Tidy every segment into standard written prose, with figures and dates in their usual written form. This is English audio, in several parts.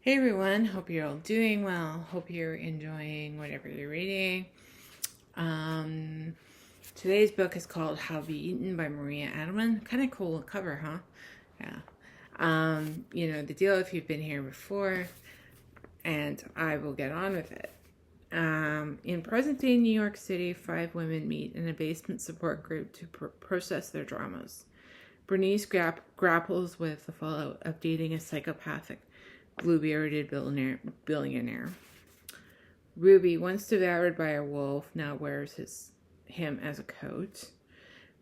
Hey everyone, hope you're all doing well. Hope you're enjoying whatever you're reading. Um, Today's book is called How to Be Eaten by Maria Adelmann. Kind of cool cover, huh? Yeah. The deal if you've been here before, and I will get on with it. In present day New York City, 5 women meet in a basement support group to process their dramas. Bernice grapples with the fallout of dating a psychopathic, blue-bearded billionaire. Ruby, once devoured by a wolf, now wears him as a coat.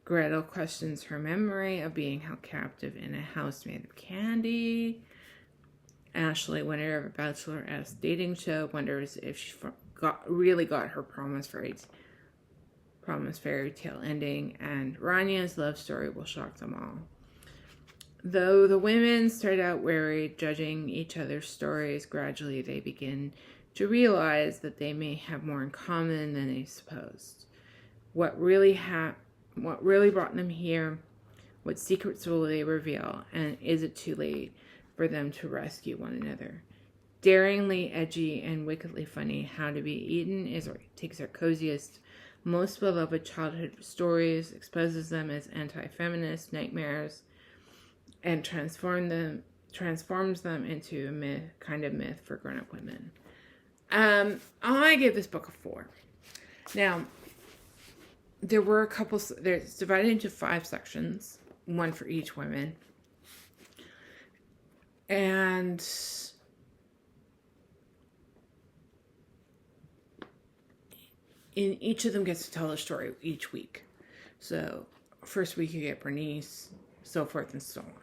Gretel questions her memory of being held captive in a house made of candy. Ashley, winner of a Bachelorette dating show, wonders if she really got her promised fairy tale ending, and Ranya's love story will shock them all. Though the women start out wary, judging each other's stories, gradually they begin to realize that they may have more in common than they supposed. What really brought them here? What secrets will they reveal? And is it too late for them to rescue one another? Daringly edgy and wickedly funny, How to Be Eaten takes our coziest, most beloved childhood stories, exposes them as anti-feminist nightmares, and transforms them into a myth for grown-up women. I give this book a 4. Now, there were a couple. It's divided into 5 sections, one for each woman, and in each of them gets to tell a story each week. So, first week you get Bernice, so forth and so on.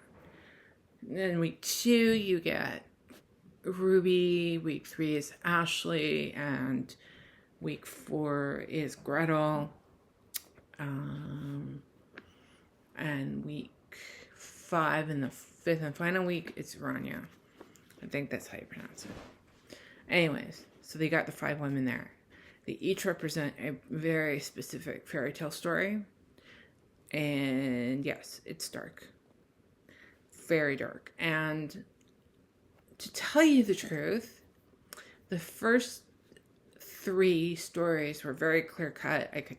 Then week 2 you get Ruby, week 3 is Ashley, and week 4 is Gretel, and week 5 and the 5th and final week it's Rania. I think that's how you pronounce it. Anyways, so they got the 5 women there. They each represent a very specific fairy tale story, and yes, it's dark. Very dark. And to tell you the truth, the first 3 stories were very clear cut. I could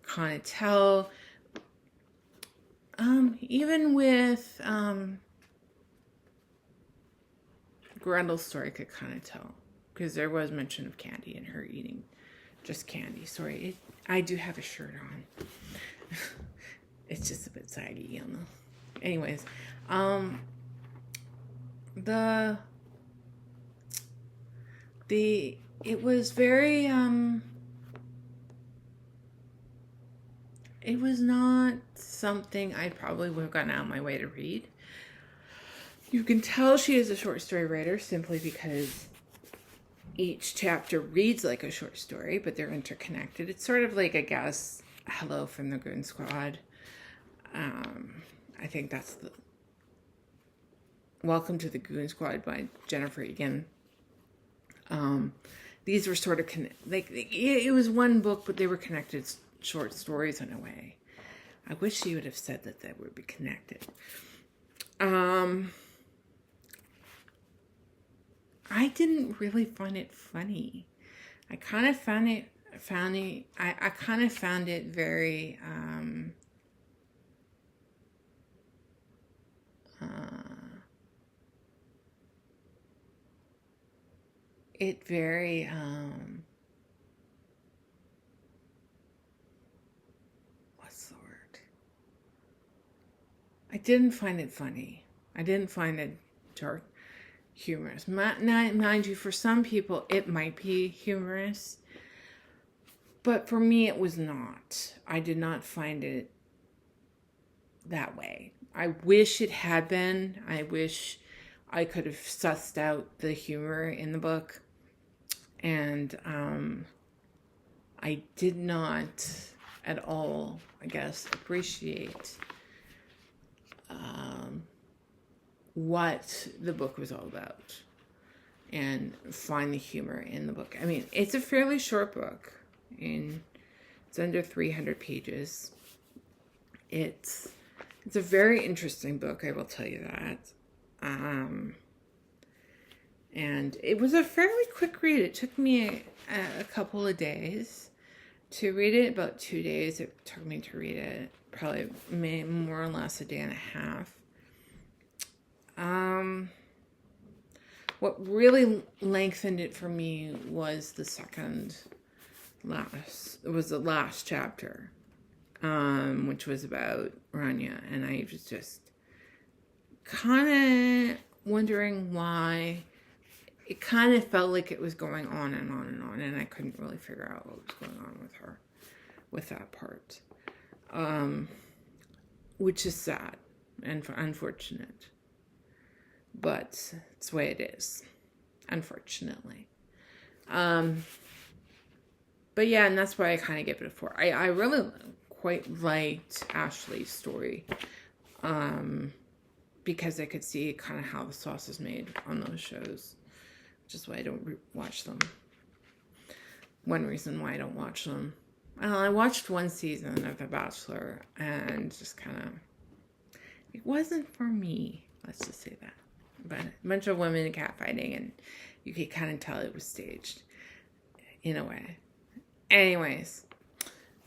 kind of tell, even with Gretel's story, I could kind of tell, because there was mention of candy and her eating just candy. Sorry, I do have a shirt on. It's just a bit saggy, you know. Anyways, it was very, it was not something I probably would have gotten out of my way to read. You can tell she is a short story writer simply because each chapter reads like a short story, but they're interconnected. It's sort of like, I guess, Hello from the Goon Squad. I think that's the Welcome to the Goon Squad by Jennifer Egan. These were sort of it was one book, but they were connected short stories in a way. I wish she would have said that they would be connected. I didn't really find it funny. I kind of found it very what's the word? I didn't find it funny. I didn't find it dark, humorous. Mind you, for some people it might be humorous, but for me it was not. I did not find it that way. I wish it had been. I wish I could have sussed out the humor in the book. And I did not at all, I guess, appreciate what the book was all about and find the humor in the book. I mean, it's a fairly short book. It's under 300 pages. It's a very interesting book, I will tell you that. And it was a fairly quick read. It took me a couple of days to read it, about 2 days it took me to read it. Probably more or less a day and a half. What really lengthened it for me was the last chapter, which was about Rania, and I was just kind of wondering why. It kind of felt like it was going on and on and on, and I couldn't really figure out what was going on with her, with that part, which is sad and unfortunate, but it's the way it is, unfortunately. But yeah, and that's why I kind of gave it a 4. I really quite liked Ashley's story, because I could see kind of how the sauce is made on those shows, which is why I don't watch them. One reason why I don't watch them. I watched one season of The Bachelor, and just kind of, it wasn't for me. Let's just say that. But a bunch of women catfighting, and you could kind of tell it was staged, in a way. Anyways,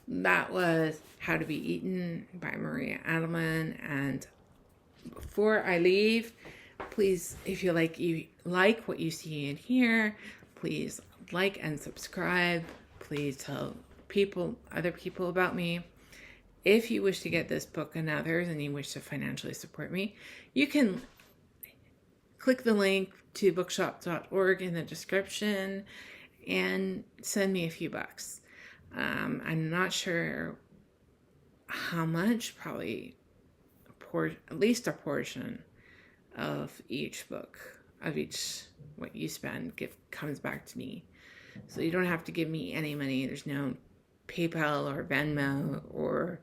that was How to Be Eaten by Maria Adelmann, and before I leave, please, if you like what you see and hear, please like and subscribe. Please tell other people about me. If you wish to get this book and others, and you wish to financially support me, you can click the link to bookshop.org in the description and send me a few bucks. I'm not sure how much, probably at least a portion of each book, of each what you spend comes back to me. So you don't have to give me any money. There's no PayPal or Venmo or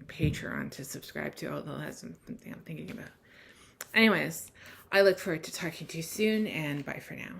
Patreon to subscribe to, although that's something I'm thinking about. Anyways, I look forward to talking to you soon, and bye for now.